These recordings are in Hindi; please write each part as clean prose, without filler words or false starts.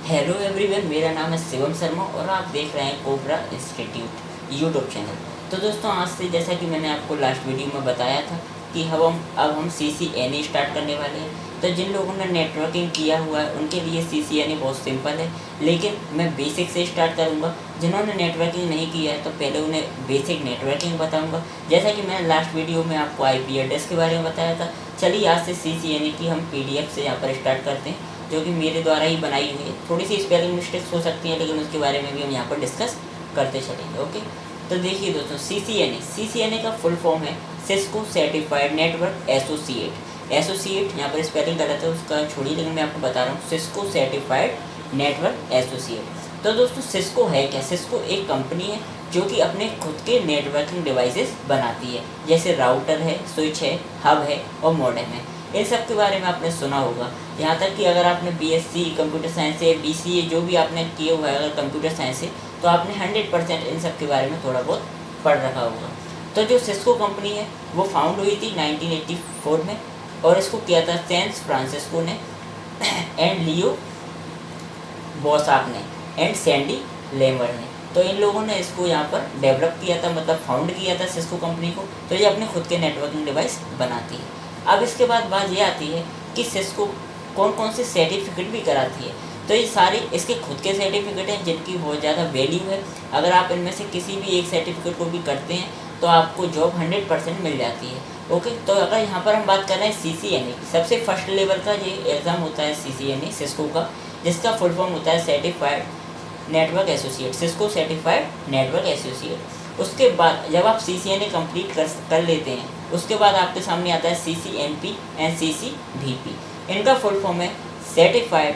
हेलो एवरीवन, मेरा नाम है शिवम शर्मा और आप देख रहे हैं कोबरा इंस्टीट्यूट यूट्यूब चैनल। तो दोस्तों, आज से जैसा कि मैंने आपको लास्ट वीडियो में बताया था कि अब हम CCNA स्टार्ट करने वाले हैं। तो जिन लोगों ने नेटवर्किंग किया हुआ है उनके लिए CCNA बहुत सिंपल है, लेकिन मैं बेसिक से स्टार्ट करूँगा। जिन्होंने नेटवर्किंग नहीं किया है तो पहले उन्हें बेसिक नेटवर्किंग बताऊँगा, जैसा कि मैंने लास्ट वीडियो में आपको IP एड्रेस के बारे में बताया था। चलिए आज से CCNA की हम PDF से यहाँ पर स्टार्ट करते हैं, जो कि मेरे द्वारा ही बनाई हुई है। थोड़ी सी स्पेलिंग मिस्टेक्स हो सकती हैं, लेकिन उसके बारे में भी हम यहाँ पर डिस्कस करते चलेंगे। ओके, तो देखिए दोस्तों, CCNA का फुल फॉर्म है सिस्को सर्टिफाइड नेटवर्क एसोसिएट। यहाँ पर स्पेलिंग गलत है, उसका छोड़िए, लेकिन मैं आपको बता रहा हूँ सिस्को सर्टिफाइड नेटवर्क एसोसिएट। तो दोस्तों, सिस्को है क्या? सिस्को एक कंपनी है जो कि अपने खुद के नेटवर्किंग डिवाइसेस बनाती है, जैसे राउटर है, स्विच है, हब है और मॉडेम है। इन सब के बारे में आपने सुना होगा। यहाँ तक कि अगर आपने BSc कंप्यूटर साइंस से BCA जो भी आपने किए हुआ है अगर कंप्यूटर साइंस से, तो आपने 100% इन सब के बारे में थोड़ा बहुत पढ़ रखा होगा। तो जो सिस्को कंपनी है वो फाउंड हुई थी 1984 में, और इसको किया था सैन फ्रांसिस्को ने एंड लियो बॉसाक ने एंड सैंडी लेमर ने। तो इन लोगों ने इसको यहाँ पर डेवलप किया था, मतलब फाउंड किया था सिस्को कंपनी को। तो ये अपने खुद के नेटवर्किंग डिवाइस बनाती है। अब इसके बाद बात ये आती है कि सिस्को कौन कौन से सर्टिफिकेट भी कराती है। तो ये सारे इसके खुद के सर्टिफिकेट हैं जिनकी बहुत ज़्यादा वैल्यू है। अगर आप इनमें से किसी भी एक सर्टिफिकेट को भी करते हैं तो आपको जॉब 100% मिल जाती है। ओके, तो अगर यहाँ पर हम बात कर रहे हैं CCNA की, सबसे फर्स्ट लेवल का ये एग्ज़ाम होता है CCNA सिस्को का, जिसका फुल फॉर्म होता है certified network associate, Cisco certified network associate. उसके बाद जब आप CCNA कंप्लीट कर लेते हैं, उसके बाद आपके सामने आता है CCNP एंड CCVP। इनका फुल फॉर्म है certified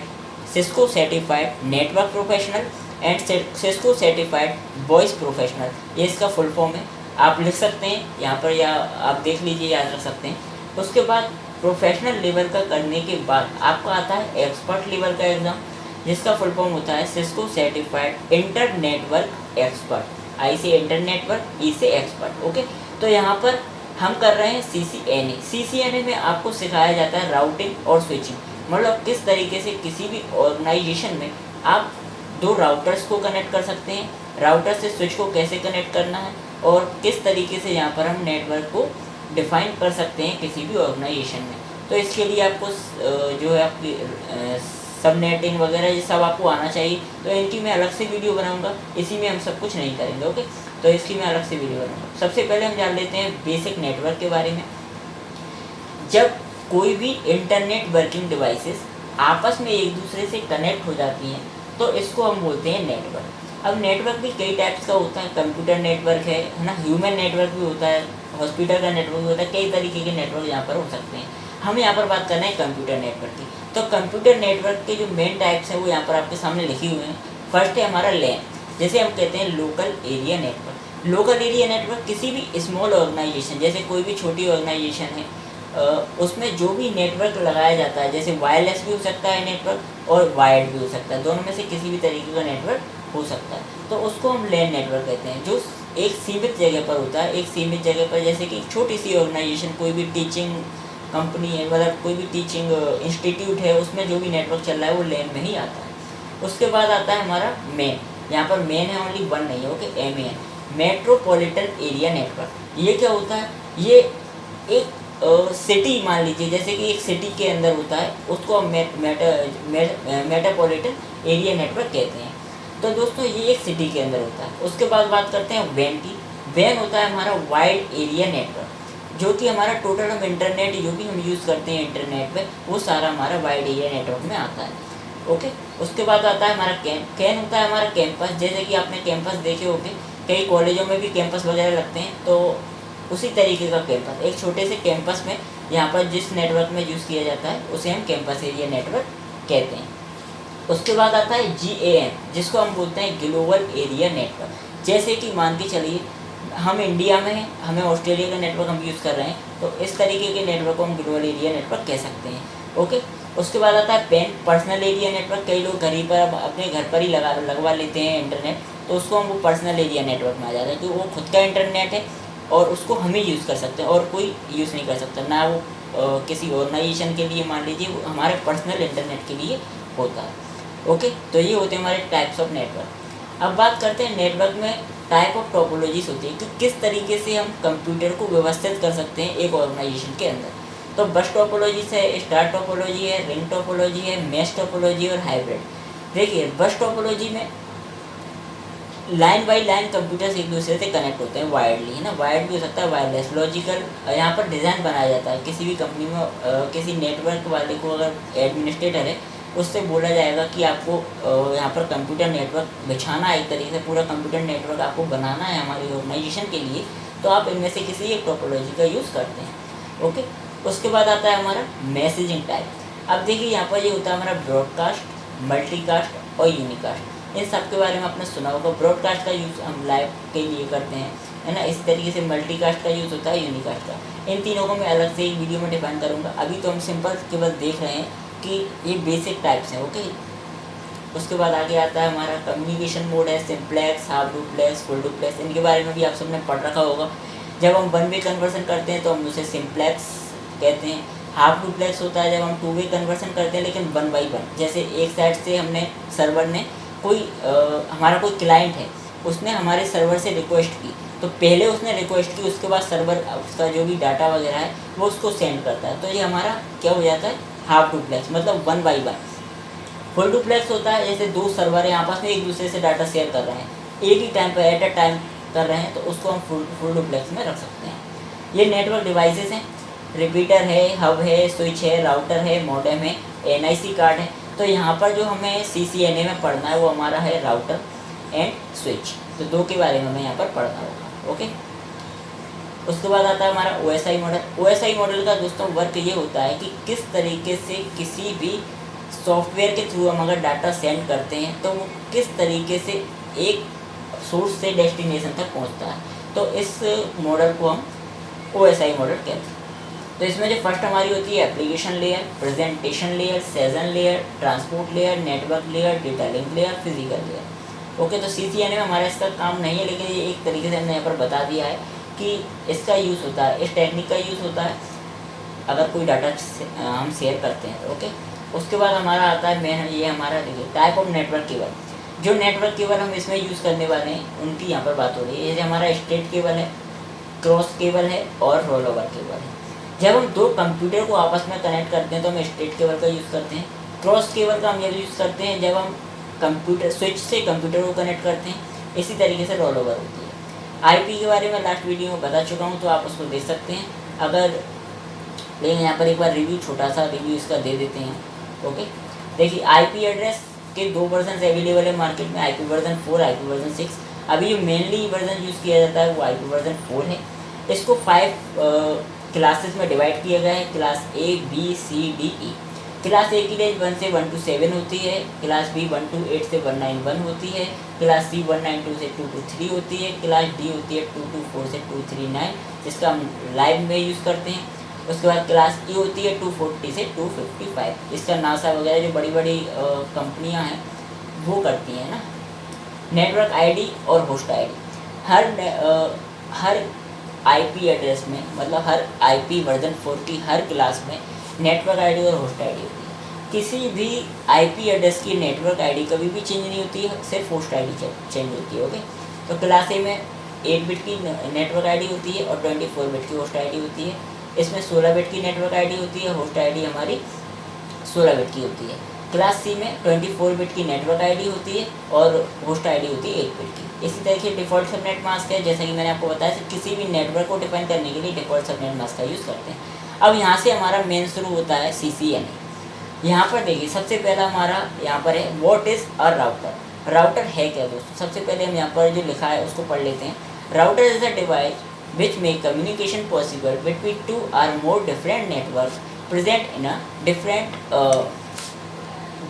Cisco certified network professional and Cisco certified voice professional. ये इसका फुल फॉर्म है, आप लिख सकते हैं यहाँ पर या आप देख लीजिए, याद रख सकते हैं। उसके बाद प्रोफेशनल लेवल का करने के बाद आपका आता है एक्सपर्ट लेवल का एग्ज़ाम, जिसका फुल फॉर्म होता है Cisco certified inter network expert. I से इंटर नेटवर्क, E से एक्सपर्ट। ओके, तो यहाँ पर हम कर रहे हैं CCNA में आपको सिखाया जाता है राउटिंग और स्विचिंग, मतलब किस तरीके से किसी भी ऑर्गेनाइजेशन में आप दो राउटर्स को कनेक्ट कर सकते हैं, राउटर से स्विच को कैसे कनेक्ट करना है, और किस तरीके से यहाँ पर हम नेटवर्क को डिफाइन कर सकते हैं किसी भी ऑर्गेनाइजेशन में। तो इसके लिए आपको जो है आपकी सब नेटिंग वगैरह ये सब आपको आना चाहिए। तो इनकी मैं अलग से वीडियो बनाऊंगा, इसी में हम सब कुछ नहीं करेंगे। ओके, तो इसकी मैं अलग से वीडियो बनाऊंगा। सबसे पहले हम जान लेते हैं बेसिक नेटवर्क के बारे में। जब कोई भी इंटरनेट वर्किंग डिवाइसेस आपस में एक दूसरे से कनेक्ट हो जाती हैं तो इसको हम बोलते हैं नेटवर्क। अब नेटवर्क भी कई टाइप्स का होता है, कंप्यूटर नेटवर्क है ना, ह्यूमन नेटवर्क भी होता है, हॉस्पिटल का नेटवर्क भी होता है, कई तरीके के नेटवर्क यहाँ पर हो सकते हैं। हम यहाँ पर बात कर रहे हैं कंप्यूटर नेटवर्क की। तो कंप्यूटर नेटवर्क के जो मेन टाइप्स हैं वो यहाँ पर आपके सामने लिखे हुए हैं। फर्स्ट है हमारा लैन, जैसे हम कहते हैं local area network. Local area network किसी भी स्मॉल ऑर्गेनाइजेशन, जैसे कोई भी छोटी ऑर्गेनाइजेशन है, उसमें जो भी नेटवर्क लगाया जाता है, जैसे वायरलेस भी हो सकता है नेटवर्क और वायर्ड भी हो सकता है, दोनों में से किसी भी तरीके का नेटवर्क हो सकता है, तो उसको हम लैन नेटवर्क कहते हैं। जो एक सीमित जगह पर होता है, एक सीमित जगह पर, जैसे कि छोटी सी ऑर्गेनाइजेशन, कोई भी टीचिंग कंपनी है, मतलब कोई भी टीचिंग इंस्टीट्यूट है, उसमें जो भी नेटवर्क चल रहा है वो लैन में ही आता है। उसके बाद आता है हमारा मेन, यहाँ पर मेन है ओनली वन नहीं है, okay, MAN, metropolitan area network. ये क्या होता है? ये एक सिटी मान लीजिए, जैसे कि एक सिटी के अंदर होता है, उसको हम मेट्रोपॉलिटन एरिया नेटवर्क कहते हैं। तो दोस्तों ये एक सिटी के अंदर होता है। उसके बाद बात करते हैं वैन की। वैन होता है हमारा वाइड एरिया नेटवर्क, जो कि हमारा टोटल हम इंटरनेट जो भी हम यूज़ करते हैं इंटरनेट में, वो सारा हमारा वाइड एरिया नेटवर्क में आता है। ओके, उसके बाद आता है हमारा कैन होता है हमारा कैंपस। जैसे कि आपने कैंपस देखे होंगे, कई कॉलेजों में भी कैंपस वगैरह लगते हैं, तो उसी तरीके का कैंपस, एक छोटे से कैंपस में यहाँ पर जिस नेटवर्क में यूज़ किया जाता है उसे हम कैंपस एरिया नेटवर्क कहते हैं। उसके बाद आता है GAN, जिसको हम बोलते हैं ग्लोबल एरिया नेटवर्क। जैसे कि मान के चलिए हम इंडिया में हैं, हमें ऑस्ट्रेलिया का नेटवर्क हम यूज़ कर रहे हैं, तो इस तरीके के नेटवर्क को हम ग्लोबल एरिया नेटवर्क कह सकते हैं। ओके, उसके बाद आता है PAN, पर्सनल एरिया नेटवर्क। कई लोग घर ही पर अपने घर पर ही लगवा लेते हैं इंटरनेट, तो उसको हम वो पर्सनल एरिया नेटवर्क में आ जाता है, क्योंकि वो खुद का इंटरनेट है और उसको हम ही यूज़ कर सकते हैं और कोई यूज़ नहीं कर सकता, ना वो किसी ऑर्गेनाइजेशन के लिए, मान लीजिए, वो हमारे पर्सनल इंटरनेट के लिए होता है। ओके, तो ये होते हैं हमारे टाइप्स ऑफ नेटवर्क। अब बात करते हैं नेटवर्क में टाइप ऑफ टोपोलॉजीज होती है कि किस तरीके से हम कंप्यूटर को व्यवस्थित कर सकते हैं एक ऑर्गेनाइजेशन के अंदर। तो बस टोपोलॉजीज है, स्टार टोपोलॉजी है, रिंग टोपोलॉजी है, मैश टोपोलॉजी और हाइब्रिड। देखिए बस टोपोलॉजी में लाइन बाई लाइन कंप्यूटर्स एक दूसरे से कनेक्ट होते हैं वायर्डली, है ना, वायर्ड भी हो सकता है, वायरलेस, लॉजिकल। यहाँ पर डिज़ाइन बनाया जाता है किसी भी कंपनी में। किसी नेटवर्क वाले को अगर एडमिनिस्ट्रेटर है उससे बोला जाएगा कि आपको यहाँ पर कंप्यूटर नेटवर्क बिछाना है, एक तरीके से पूरा कंप्यूटर नेटवर्क आपको बनाना है हमारी ऑर्गेनाइजेशन के लिए, तो आप इनमें से किसी एक टोपोलॉजी का यूज़ करते हैं। ओके, उसके बाद आता है हमारा मैसेजिंग टाइप। अब देखिए यहाँ पर ये होता है हमारा ब्रॉडकास्ट, मल्टीकास्ट और यूनिकास्ट। इन सब के बारे में आपने सुना होगा। ब्रॉडकास्ट का यूज़ हम लाइव के लिए करते हैं, है ना। इसी तरीके से मल्टीकास्ट का यूज़ होता है, यूनिकास्ट का। इन तीनों को मैं अलग से एक वीडियो में डिफाइन करूँगा। अभी तो हम सिंपल केवल देख रहे हैं कि ये बेसिक टाइप्स हैं। ओके, उसके बाद आगे आता है हमारा कम्युनिकेशन मोड है, simplex, half duplex, full duplex. इनके बारे में भी आप सबने पढ़ रखा होगा। जब हम वन वे कन्वर्सन करते हैं तो हम उसे सिंप्लेक्स कहते हैं। हाफ डुप्लेक्स होता है जब हम टू वे कन्वर्सन करते हैं लेकिन वन बाई वन। जैसे एक साइड से हमने सर्वर ने हमारा कोई क्लाइंट है, उसने हमारे सर्वर से रिक्वेस्ट की, तो पहले उसने रिक्वेस्ट की, उसके बाद सर्वर उसका जो भी डाटा वगैरह है वो उसको सेंड करता है। तो ये हमारा क्या हो जाता है, हाफ डुप्लेक्स, मतलब one by one. Full duplex होता है जैसे दो सर्वर हैं आपस में एक दूसरे से डाटा शेयर कर रहे हैं, एक ही टाइम पर एट अ टाइम कर रहे हैं, तो उसको हम फुल डुप्लेक्स में रख सकते हैं। ये नेटवर्क डिवाइसेस हैं, रिपीटर है, हब है, स्विच है, राउटर है, मॉडेम है, NIC कार्ड है। तो यहाँ पर जो हमें CCNA में पढ़ना है वो हमारा है राउटर एंड स्विच। तो दो के बारे में हमें यहाँ पर पढ़ना होगा। ओके, उसके बाद आता है हमारा OSI मॉडल। OSI मॉडल का दोस्तों वर्क ये होता है कि किस तरीके से किसी भी सॉफ्टवेयर के थ्रू हम अगर डाटा सेंड करते हैं तो वो किस तरीके से एक सोर्स से डेस्टिनेशन तक पहुँचता है। तो इस मॉडल को हम OSI मॉडल कहते हैं। तो इसमें जो फर्स्ट हमारी होती है application layer, presentation layer, session layer, transport layer, network layer, data link layer, physical layer. Okay, तो CCNA में हमारा इसका काम नहीं है, लेकिन ये एक तरीके से हमने यहाँ पर बता दिया है कि इसका यूज़ होता है, इस टेक्निक का यूज़ होता है अगर कोई डाटा हम शेयर करते हैं। ओके, उसके बाद हमारा आता है मेन, ये हमारा देखिए टाइप ऑफ नेटवर्क केबल। जो नेटवर्क केबल हम इसमें यूज़ करने वाले हैं उनकी यहाँ पर बात हो रही है। जैसे हमारा स्ट्रेट केबल है, क्रॉस केबल है और रोल ओवर केबल है। जब हम दो कंप्यूटर को आपस में कनेक्ट करते हैं तो हम स्ट्रेट केबल का यूज़ करते हैं। क्रॉस केबल का हम ये यूज़ करते हैं जब हम कंप्यूटर स्विच से कंप्यूटर को कनेक्ट करते हैं। इसी तरीके से रोल ओवर होती है। IP के बारे में लास्ट वीडियो में बता चुका हूँ, तो आप उसको देख सकते हैं अगर, लेकिन यहाँ पर एक बार रिव्यू, छोटा सा रिव्यू इसका दे देते हैं। ओके, देखिए IP एड्रेस के दो वर्जन अवेलेबल है मार्केट में, IP वर्जन 4, IP वर्जन 6। अभी जो मेनली वर्जन यूज़ किया जाता है वो IP वर्जन 4 है। इसको 5 क्लासेस में डिवाइड किया गया है, class A, B, C, D, E। Class A की रेंज 1 से 127 होती है, क्लास B 128 से 191 होती है, क्लास C 192 से 223 होती है, क्लास D होती है 224 से 239, जिसका हम लाइव में यूज़ करते हैं। उसके बाद क्लास E होती है 240 से 255, जिसका नासा वगैरह जो बड़ी बड़ी कंपनियां हैं वो करती हैं ना। नेटवर्क ID और होस्ट ID, हर IP एड्रेस में, मतलब हर IP वर्जन 4 की हर क्लास में नेटवर्क ID और होस्ट ID होती है। किसी भी IP एड्रेस की नेटवर्क ID कभी भी चेंज नहीं होती है, सिर्फ होस्ट ID चेंज होती है। ओके, तो क्लास A में 8 बिट की नेटवर्क ID होती है और 24 बिट की होस्ट ID होती है। इसमें 16 बिट की नेटवर्क ID होती है, होस्ट ID हमारी 16 बिट की होती है। क्लास C में 24 बिट की नेटवर्क ID होती है और होस्ट ID होती है 8 बिट की। इसी तरह से डिफ़ॉल्ट सबनेट मास्क है, जैसा कि मैंने आपको बताया, किसी भी नेटवर्क को डिफाइन करने के लिए डिफ़ॉल्ट सबनेट मास्क का यूज़ करते हैं। अब यहाँ से हमारा मेन शुरू होता है CCNA। यहाँ पर देखिए सबसे पहला हमारा यहाँ पर है what is a router. Router है क्या दोस्तों? सबसे पहले हम यहाँ पर जो लिखा है उसको पढ़ लेते हैं। Router is a device which make communication possible between two or more different networks present in a different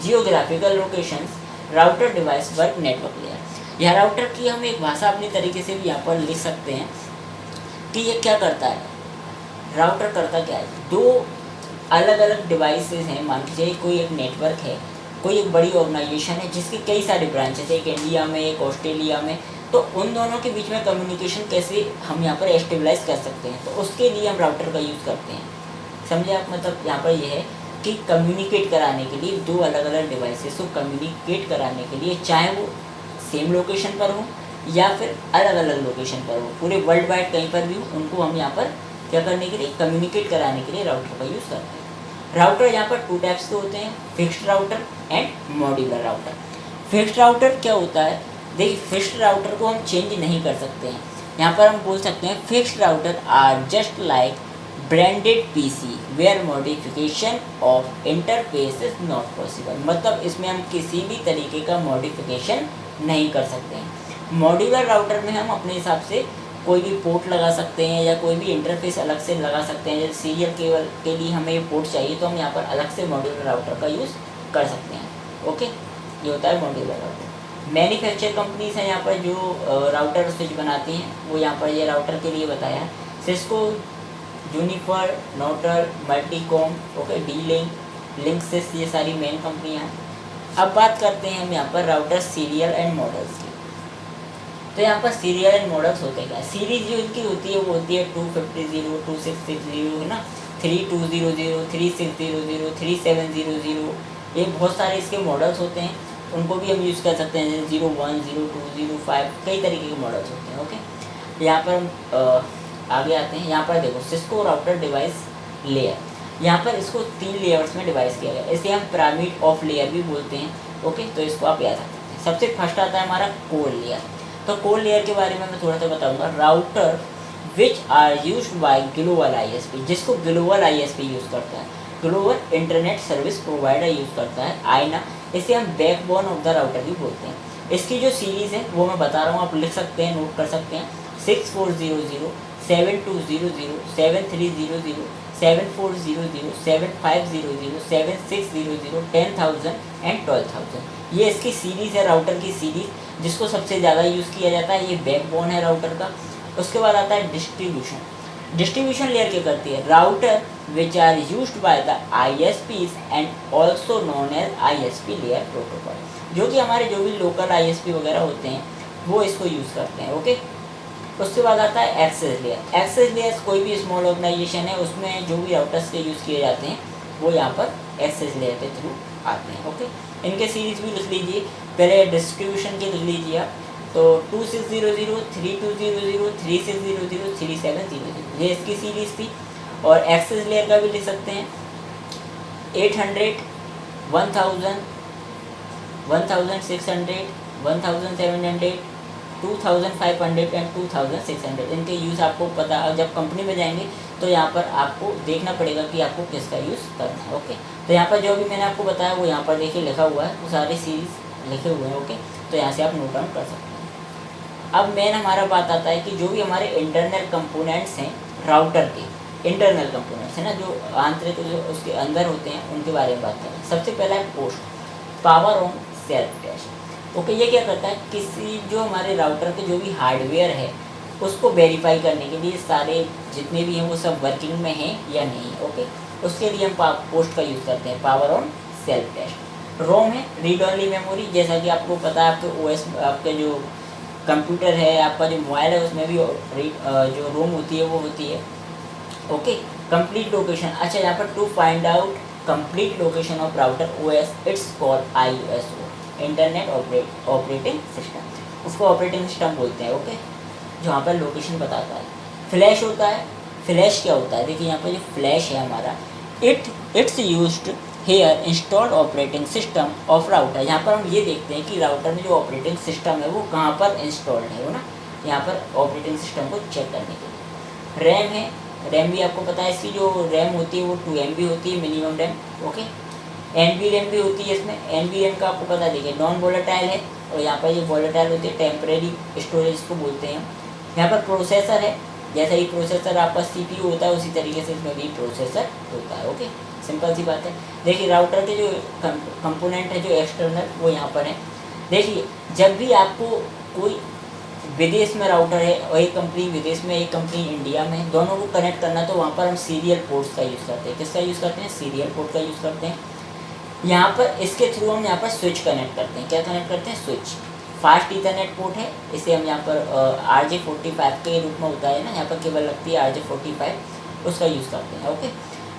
geographical locations। Router device work network layer. यह राउटर की हम एक भाषा अपनी तरीके से भी यहाँ पर लिख सकते हैं कि ये क्या करता है। राउटर करता क्या है, दो अलग अलग डिवाइसेस हैं, मान लीजिए कोई एक नेटवर्क है, कोई एक बड़ी ऑर्गेनाइजेशन है जिसकी कई सारे ब्रांचेस है, एक इंडिया में, एक ऑस्ट्रेलिया में। तो उन दोनों के बीच में कम्युनिकेशन कैसे हम यहाँ पर एस्टेबलाइज कर सकते हैं, तो उसके लिए हम राउटर का यूज़ करते हैं। समझे आप? मतलब यहाँ पर ये है कि कम्युनिकेट कराने के लिए दो अलग अलग डिवाइसेस को कम्युनिकेट कराने के लिए, चाहे वो सेम लोकेशन पर हो या फिर अलग अलग लोकेशन पर हो, पूरे वर्ल्ड वाइड कहीं पर भी हो, उनको हम यहाँ पर क्या करने के लिए, कम्युनिकेट कराने के लिए राउटर का यूज़ करते हैं। राउटर यहाँ पर 2 टाइप्स के होते हैं, fixed router and modular router. Fixed router क्या होता है, देखिए फिक्स्ड राउटर को हम चेंज नहीं कर सकते हैं। यहाँ पर हम बोल सकते हैं fixed router are just like branded PC where modification of interface is not possible. मतलब इसमें हम किसी भी तरीके का मॉडिफिकेशन नहीं कर सकते हैं। मॉड्यूलर राउटर में हम अपने हिसाब से कोई भी पोर्ट लगा सकते हैं या कोई भी इंटरफेस अलग से लगा सकते हैं। जैसे सीरियल केबल के लिए हमें ये पोर्ट चाहिए तो हम यहाँ पर अलग से मॉड्यूलर राउटर का यूज़ कर सकते हैं। ओके, ये होता है मॉड्यूलर राउटर। मैन्युफैक्चर कंपनीज हैं यहाँ पर जो राउटर स्विच बनाती हैं, वो यहाँ पर ये राउटर के लिए बताया है। Cisco, Juniper, Nortel, Multicom, okay, D Link, Linksys, ये सारी मेन कंपनियाँ हैं। अब बात करते हैं हम यहाँ पर राउटर सीरियल एंड मॉडल्स की। तो यहाँ पर सीरियल एंड मॉडल्स होते क्या है, सीरीज जो इनकी होती है वो होती है 250, 2660 है ना, 3200, 3600, 3700, ये बहुत सारे इसके मॉडल्स होते हैं। उनको भी हम यूज़ कर सकते हैं, जैसे 01, 02, 05, कई तरीके के मॉडल्स होते हैं। ओके, यहाँ पर हम आगे आते हैं। यहाँ पर देखो सिस्को राउटर डिवाइस लेयर, यहाँ पर इसको 3 लेयर्स में डिवाइस किया गया है। इसे हम पिरामिड ऑफ लेयर भी बोलते हैं। ओके, तो इसको आप याद रखते हैं। सबसे फर्स्ट आता है हमारा कोर लेयर। तो कोर लेयर के बारे में मैं थोड़ा सा बताऊंगा। Router which are used by global ISP, जिसको ग्लोबल आईएसपी यूज़ करता है, global internet service provider use करता है, आईना, इसे हम बैकबोन ऑफ द राउटर भी बोलते हैं। इसकी जो सीरीज़ है वो मैं बता रहा हूँ, आप लिख सकते हैं, नोट कर सकते हैं। 6400, 7200, 7300, 7400, 7500, 7600, 10,000 एंड 12,000, ये इसकी सीरीज़ है, राउटर की सीरीज़, जिसको सबसे ज़्यादा यूज़ किया जाता है। ये बैकबोन है राउटर का। उसके बाद आता है डिस्ट्रीब्यूशन। डिस्ट्रीब्यूशन लेयर क्या करती है, router which are used by the ISPs and also known as ISP layer protocol, जो कि हमारे जो भी लोकल आईएसपी वगैरह होते हैं वो इसको यूज़ करते हैं। ओके, उसके बाद आता है एक्सेस लेयर। एक्सेस लेयर कोई भी स्मॉल ऑर्गेनाइजेशन है, उसमें जो भी राउटर्स के यूज़ किए जाते हैं वो यहाँ पर एक्सेस लेयर के थ्रू आते हैं। ओके, इनके सीरीज़ भी लिख लीजिए, पहले डिस्ट्रीब्यूशन के लिख लीजिए आप। तो 2600, 3200, 3600, 3700, ये इसकी सीरीज़ थी। और एक्सेस लेयर का भी लिख सकते हैं 800, 1000, 1600, 1700, 2500 एंड 2600। इनके यूज़ आपको पता, जब कंपनी में जाएंगे तो यहाँ पर आपको देखना पड़ेगा कि आपको किसका यूज़ करना है। ओके, तो यहाँ पर जो भी मैंने आपको बताया वो यहाँ पर देखिए लिखा हुआ है, वो सारे सीरीज़ लिखे हुए हैं। ओके, तो यहाँ से आप नोट डाउन कर सकते हैं। अब मेन हमारा बात आता है कि जो भी हमारे इंटरनल कंपोनेंट्स हैं राउटर के, इंटरनल कंपोनेंट्स है ना, जो आंतरिक जो उसके अंदर होते हैं, उनके बारे में बात करें। सबसे पहला है POST, power on self test. Okay, ये क्या करता है, किसी जो हमारे राउटर के जो भी हार्डवेयर है उसको वेरीफाई करने के लिए सारे जितने भी हैं वो सब वर्किंग में हैं या नहीं। ओके, उसके लिए हम पोस्ट का यूज़ करते हैं, पावर ऑन सेल्फ टेस्ट। रोम है, रीड ओनली मेमोरी, जैसा कि आपको पता है आपके ओएस, आपके जो कंप्यूटर है, आपका जो मोबाइल है, उसमें भी जो रोम होती है वो होती है। ओके, कंप्लीट लोकेशन, अच्छा यहाँ पर to find out complete location of router OS, it's called ISO, internet operating system, उसको ऑपरेटिंग सिस्टम बोलते हैं। ओके, जो यहाँ पर लोकेशन बताता है। फ्लैश होता है, फ्लैश क्या होता है, देखिए यहाँ पर जो फ्लैश है हमारा, it's used here installed operating system of router. यहाँ पर हम ये देखते हैं कि राउटर में जो ऑपरेटिंग सिस्टम है वो कहाँ पर इंस्टॉल्ड है, वो ना यहाँ पर ऑपरेटिंग सिस्टम को चेक करने के लिए। रैम है, रैम भी आपको पता है, इसकी जो रैम होती है वो 2 MB होती है minimum RAM. Okay, NV RAM भी होती है इसमें। NV रैम का आपको पता, देखिए नॉन वोलेटाइल है, और यहाँ पर ये वोलेटाइल होती है, टेम्परेरी स्टोरेज को बोलते हैं। यहाँ पर प्रोसेसर है, जैसा ही प्रोसेसर आपका CPU होता है उसी तरीके से इसमें भी प्रोसेसर होता है। ओके, सिंपल सी बात है। देखिए राउटर के जो कंपोनेंट है जो एक्सटर्नल, वो यहाँ पर है। देखिए जब भी आपको कोई विदेश में राउटर है, और एक कंपनी विदेश में, एक कंपनी इंडिया में, दोनों को कनेक्ट करना, तो वहाँ पर हम सीरियल पोर्ट्स का यूज़ करते हैं। किसका यूज़ करते हैं, सीरियल पोर्ट का यूज़ करते हैं। यहाँ पर इसके थ्रू हम यहाँ पर स्विच कनेक्ट करते हैं। क्या कनेक्ट करते हैं, स्विच। फास्ट ईथरनेट पोर्ट है, इसे हम यहाँ पर RJ45 के रूप में होता है ना, यहाँ पर केबल लगती है RJ45, उसका यूज़ करते हैं। ओके,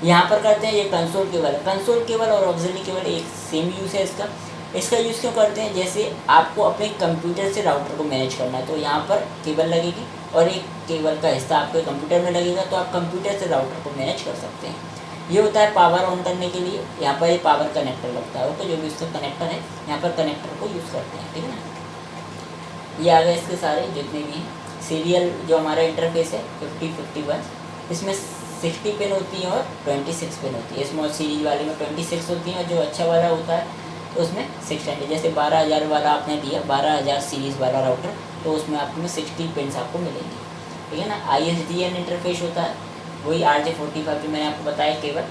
यहाँ पर करते हैं ये कंसोल केबल। कंसोल केबल और ऑक्सिलरी केबल एक सेम यूज़ है इसका। इसका यूज़ क्यों करते हैं, जैसे आपको अपने कंप्यूटर से राउटर को मैनेज करना है तो यहाँ पर केबल लगेगी और एक केबल का हिस्सा आपके कंप्यूटर में लगेगा, तो आप कंप्यूटर से राउटर को मैनेज कर सकते हैं। ये होता है पावर ऑन करने के लिए, यहाँ पर ये पावर कनेक्टर लगता है। ओके, जो भी उसका कनेक्टर है यहाँ पर कनेक्टर को यूज़ करते हैं, ठीक है ना। ये आ गए इसके सारे जितने भी हैं। सीरियल जो हमारा इंटरफेस है 5051, इसमें 60 पिन होती है और 26 पिन होती है। स्मॉल सीरीज वाले में 26 होती है और जो अच्छा वाला होता है तो उसमें 600। जैसे 12,000 वाला आपने दिया, 12,000 सीरीज़ वाला राउटर, तो उसमें आपको 60 पिन्स आपको मिलेंगी, ठीक है ना। ISDN इंटरफेस होता है, वही RJ45 जो मैंने आपको बताया केवल,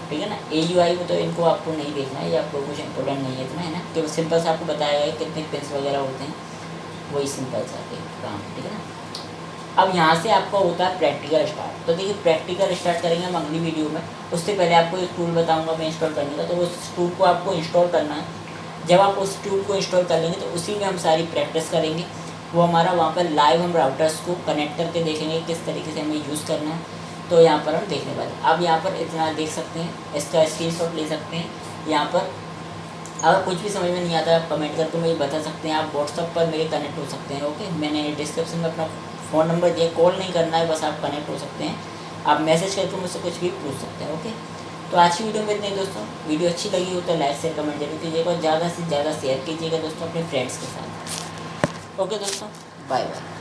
ठीक है ना। AUI में तो इनको आपको नहीं देखना है, ये आपको कुछ इंपॉर्टेंट नहीं है इतना, है ना। केवल सिंपल से आपको बताया गया कितने पिन्स वगैरह होते हैं, वही सिंपल सा काम, ठीक है ना। अब यहाँ से आपका होता है प्रैक्टिकल स्टार्ट। तो देखिए प्रैक्टिकल स्टार्ट करेंगे हम अगली वीडियो में। उससे पहले आपको एक टूल बताऊंगा मैं इंस्टॉल करने का, तो उस टूल को आपको इंस्टॉल करना है। जब आप उस टूल को इंस्टॉल कर लेंगे तो उसी में हम सारी प्रैक्टिस करेंगे। वो हमारा वहाँ पर लाइव हम राउटर्स को कनेक्ट करके देखेंगे किस तरीके से हमें यूज़ करना है, तो यहाँ पर हम देखने वाले। आप यहाँ पर इतना देख सकते हैं, इसका स्क्रीनशॉट ले सकते हैं। यहाँ पर अगर कुछ भी समझ में नहीं आता आप कमेंट करके मुझे बता सकते हैं। आप व्हाट्सअप पर मेरे कनेक्ट हो सकते हैं। ओके, मैंने डिस्क्रिप्शन में अपना फ़ोन नंबर दिया, कॉल नहीं करना है, बस आप कनेक्ट हो सकते हैं। आप मैसेज करके मुझसे कुछ भी पूछ सकते हैं। ओके, तो आज की वीडियो में इतने ही दोस्तों। वीडियो अच्छी लगी हो तो लाइक शेयर कमेंट जरूर कीजिएगा और ज़्यादा से ज़्यादा शेयर कीजिएगा दोस्तों अपने फ्रेंड्स के साथ। ओके दोस्तों, बाय बाय।